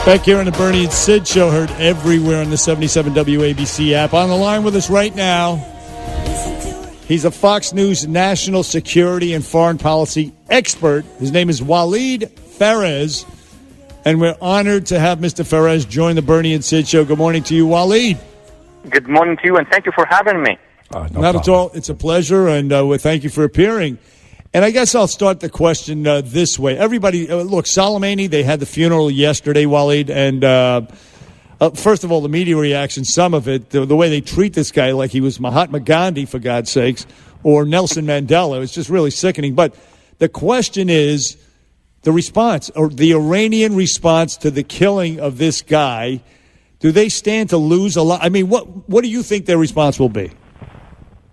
Back here on the Bernie and Sid Show, heard everywhere on the 77 WABC app. On the line with us right now, he's a Fox News national security and foreign policy expert. His name is Walid Phares, and we're honored to have Mr. Phares join the Bernie and Sid Show. Good morning to you, Walid. Good morning to you, and thank you for having me. Not at all. It's a pleasure, and we thank you for appearing. And I guess I'll start the question this way. Everybody, look, Soleimani, they had the funeral yesterday, Walid, and first of all, the media reaction, some of it, the way they treat this guy like he was Mahatma Gandhi, for God's sakes, or Nelson Mandela, it's just really sickening. But the question is the response, or the Iranian response to the killing of this guy. Do they stand to lose a lot? I mean, what do you think their response will be?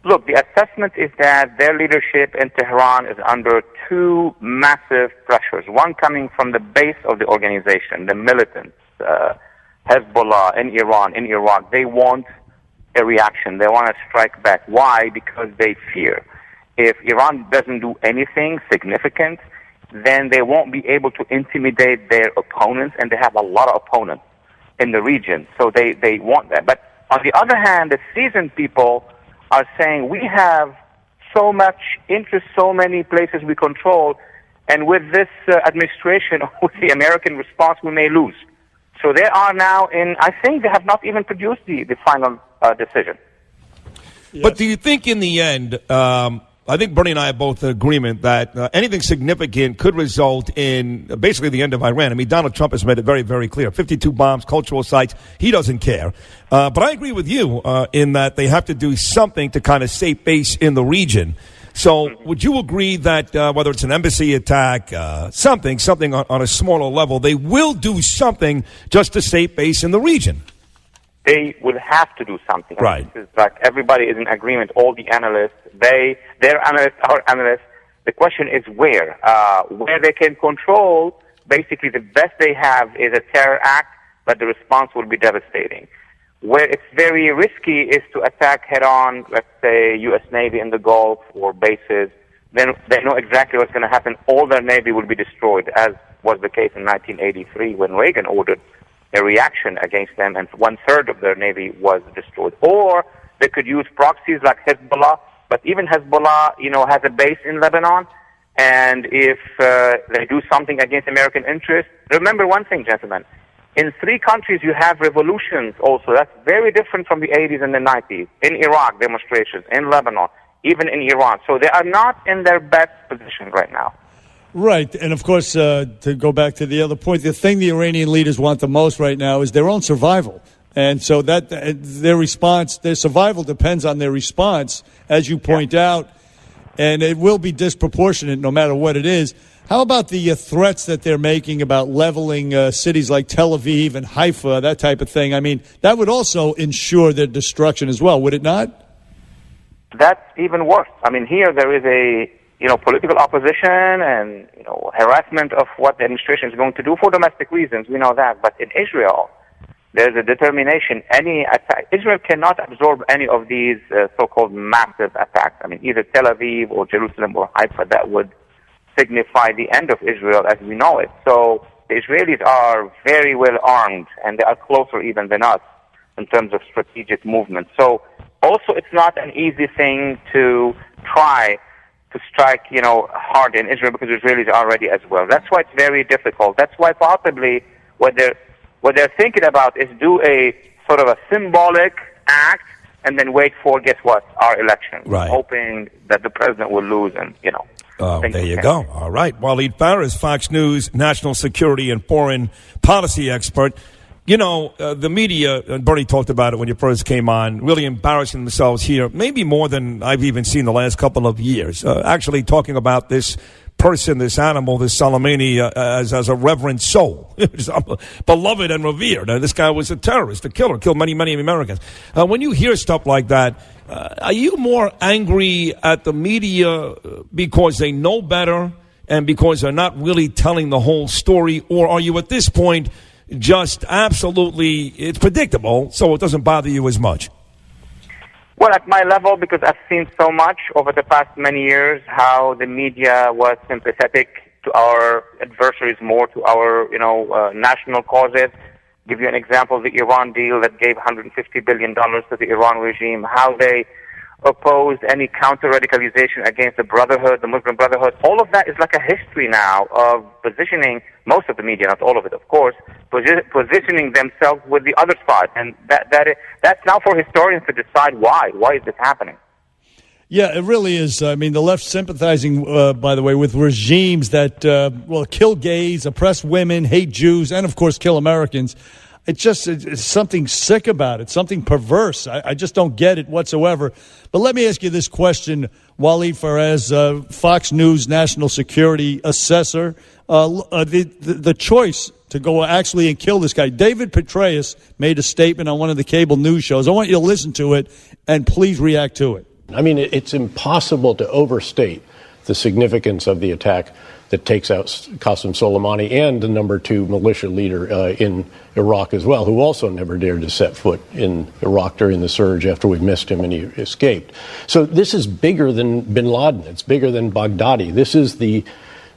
Look, the assessment is that their leadership in Tehran is under two massive pressures. One coming from the base of the organization, the militants, Hezbollah in Iran, in Iraq. They want a reaction. They want to strike back. Why? Because they fear if Iran doesn't do anything significant, then they won't be able to intimidate their opponents, and they have a lot of opponents in the region. So they want that. But on the other hand, the seasoned people are saying we have so much interest, so many places we control, and with this administration, with the American response, we may lose. So they are now I think they have not even produced the final decision. Yes. But do you think in the end, I think Bernie and I are both in agreement that anything significant could result in basically the end of Iran. I mean, Donald Trump has made it very, very clear. 52 bombs, cultural sites, he doesn't care. But I agree with you in that they have to do something to kind of save face in the region. So would you agree that whether it's an embassy attack, something on a smaller level, they will do something just to save face in the region? They will have to do something. Right. This is like everybody is in agreement, all the analysts, their analysts, our analysts. The question is where they can control. Basically, the best they have is a terror act, but the response will be devastating. Where it's very risky is to attack head-on, let's say, U.S. Navy in the Gulf or bases. Then they know exactly what's going to happen. All their Navy will be destroyed, as was the case in 1983 when Reagan ordered a reaction against them, and 1/3 of their Navy was destroyed. Or they could use proxies like Hezbollah, but even Hezbollah, has a base in Lebanon, and if they do something against American interests, remember one thing, gentlemen, in 3 countries you have revolutions also. That's very different from the 80s and the 90s. In Iraq, demonstrations. In Lebanon, even in Iran. So they are not in their best position right now. Right, and of course, to go back to the other point, the thing the Iranian leaders want the most right now is their own survival. And so that their response, their survival depends on their response, as you point out, and it will be disproportionate no matter what it is. How about the threats that they're making about leveling cities like Tel Aviv and Haifa, that type of thing? I mean, that would also ensure their destruction as well, would it not? That's even worse. I mean, here there is a political opposition and, harassment of what the administration is going to do for domestic reasons. We know that. But in Israel, there's a determination. Any attack, Israel cannot absorb any of these so-called massive attacks. I mean, either Tel Aviv or Jerusalem or Haifa, that would signify the end of Israel as we know it. So the Israelis are very well armed, and they are closer even than us in terms of strategic movement. So also it's not an easy thing to try to strike, hard in Israel, because Israelis are ready as well. That's why it's very difficult. That's why possibly what they're thinking about is do a sort of a symbolic act and then wait for, guess what, our election. Right. Hoping that the president will lose and, there you go. All right. Walid Phares, Fox News national security and foreign policy expert. The media, and Bernie talked about it when you first came on, really embarrassing themselves here, maybe more than I've even seen the last couple of years. Actually talking about this person, this animal, this Soleimani, as a reverend soul, beloved and revered. This guy was a terrorist, a killer, killed many, many Americans. When you hear stuff like that, are you more angry at the media because they know better and because they're not really telling the whole story, or are you at this point just absolutely, it's predictable, so it doesn't bother you as much? Well, at my level, because I've seen so much over the past many years how the media was sympathetic to our adversaries, more to our, national causes. Give you an example, the Iran deal that gave $150 billion to the Iran regime, how they opposed any counter-radicalization against the Brotherhood, the Muslim Brotherhood. All of that is like a history now of positioning, most of the media, not all of it, of course, positioning themselves with the other side. And that's now for historians to decide why. Why is this happening? Yeah, it really is. I mean, the left sympathizing, by the way, with regimes that, kill gays, oppress women, hate Jews, and, of course, kill Americans. It's something sick about it, something perverse. I just don't get it whatsoever. But let me ask you this question, Walid Phares, Fox News national security assessor. The choice to go actually and kill this guy. David Petraeus made a statement on one of the cable news shows. I want you to listen to it and please react to it. I mean, it's impossible to overstate the significance of the attack that takes out Qasem Soleimani and the number 2 militia leader in Iraq as well, who also never dared to set foot in Iraq during the surge after we missed him and he escaped. So this is bigger than bin Laden. It's bigger than Baghdadi. This is the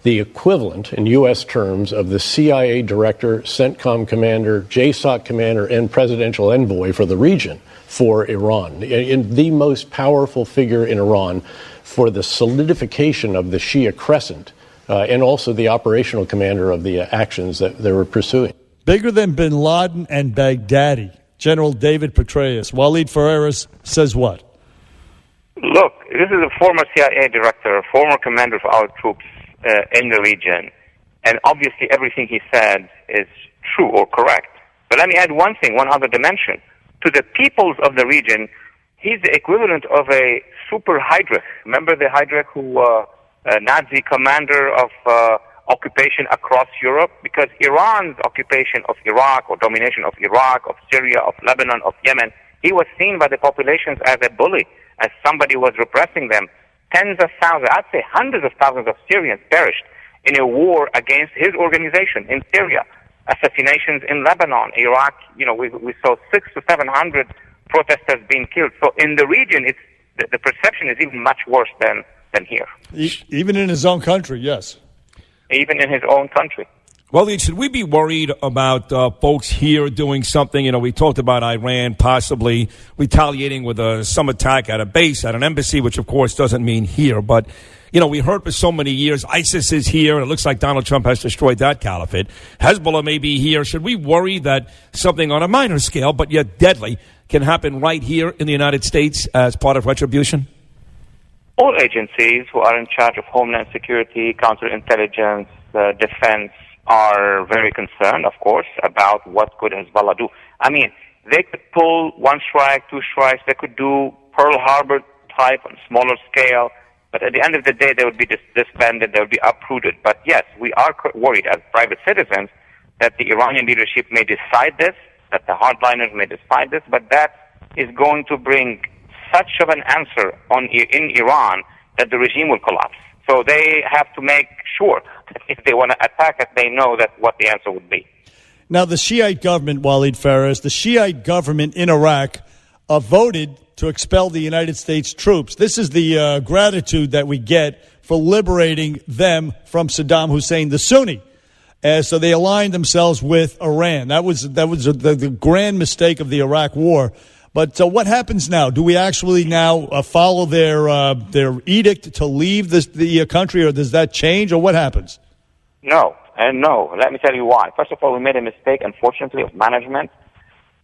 equivalent in U.S. terms of the CIA director, CENTCOM commander, JSOC commander, and presidential envoy for the region for Iran, and the most powerful figure in Iran for the solidification of the Shia crescent, and also the operational commander of the actions that they were pursuing. Bigger than bin Laden and Baghdadi, General David Petraeus. Walid Phares says what? Look, this is a former CIA director, former commander of our troops in the region, and obviously everything he said is true or correct. But let me add one other dimension. To the peoples of the region, he's the equivalent of a super Heydrich. Remember the Heydrich who Nazi commander of occupation across Europe? Because Iran's occupation of Iraq or domination of Iraq, of Syria, of Lebanon, of Yemen, he was seen by the populations as a bully, as somebody who was repressing them. Tens of thousands, I'd say hundreds of thousands of Syrians perished in a war against his organization in Syria. Assassinations in Lebanon, Iraq, we saw 600 to 700 protesters being killed. So in the region, the perception is even much worse than here. Even in his own country, yes. Even in his own country. Well, should we be worried about folks here doing something? We talked about Iran possibly retaliating with some attack at a base, at an embassy, which of course doesn't mean here. But, we heard for so many years ISIS is here. And it looks like Donald Trump has destroyed that caliphate. Hezbollah may be here. Should we worry that something on a minor scale, but yet deadly, can happen right here in the United States as part of retribution? All agencies who are in charge of homeland security, counterintelligence, defense, are very concerned, of course, about what could Hezbollah do. I mean, they could pull one strike, two strikes. They could do Pearl Harbor type on a smaller scale. But at the end of the day, they would be disbanded. They would be uprooted. But yes, we are worried as private citizens that the Iranian leadership may decide this, that the hardliners may decide this, but that is going to bring such of an answer in Iran that the regime will collapse. So they have to make sure that if they want to attack it, they know that what the answer would be. Now, the Shiite government, Walid Phares, the Shiite government in Iraq voted to expel the United States troops. This is the gratitude that we get for liberating them from Saddam Hussein, the Sunni. So they aligned themselves with Iran. That was the grand mistake of the Iraq War. But what happens now? Do we actually now follow their edict to leave the country, or does that change, or what happens? No, and no. Let me tell you why. First of all, we made a mistake, unfortunately, of management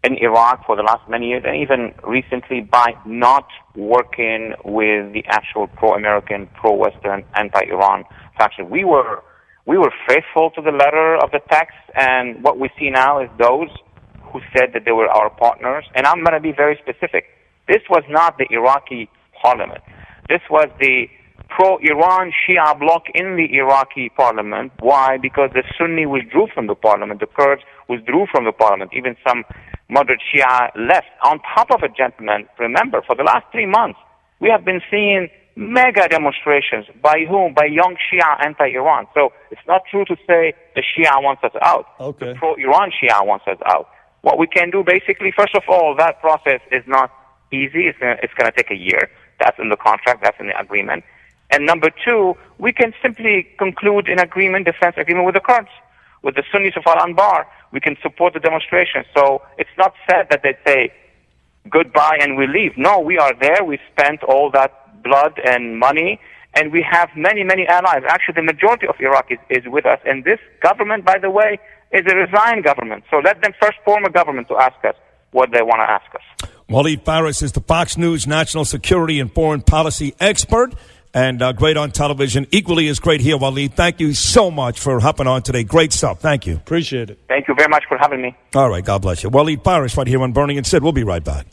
in Iraq for the last many years, and even recently by not working with the actual pro-American, pro-Western, anti-Iran faction. We were faithful to the letter of the text, and what we see now is those who said that they were our partners. And I'm going to be very specific. This was not the Iraqi parliament. This was the pro-Iran Shia bloc in the Iraqi parliament. Why? Because the Sunni withdrew from the parliament. The Kurds withdrew from the parliament. Even some moderate Shia left. On top of it, gentlemen, remember, for the last 3 months, we have been seeing mega demonstrations. By whom? By young Shia anti-Iran. So it's not true to say the Shia wants us out. Okay. The pro-Iran Shia wants us out. What we can do, basically, first of all, that process is not easy. It's going to take a year. That's in the contract. That's in the agreement. And number two, we can simply conclude an agreement, defense agreement with the Kurds, with the Sunnis of Al-Anbar. We can support the demonstration. So it's not said that they say goodbye and we leave. No, we are there. We spent all that blood and money, and we have many, many allies. Actually, the majority of Iraq is with us. And this government, by the way, is a resigned government. So let them first form a government to ask us what they want to ask us. Walid Phares is the Fox News national security and foreign policy expert, and great on television. Equally as great here, Walid. Thank you so much for hopping on today. Great stuff. Thank you. Appreciate it. Thank you very much for having me. All right. God bless you. Walid Phares right here on Bernie and Sid. We'll be right back.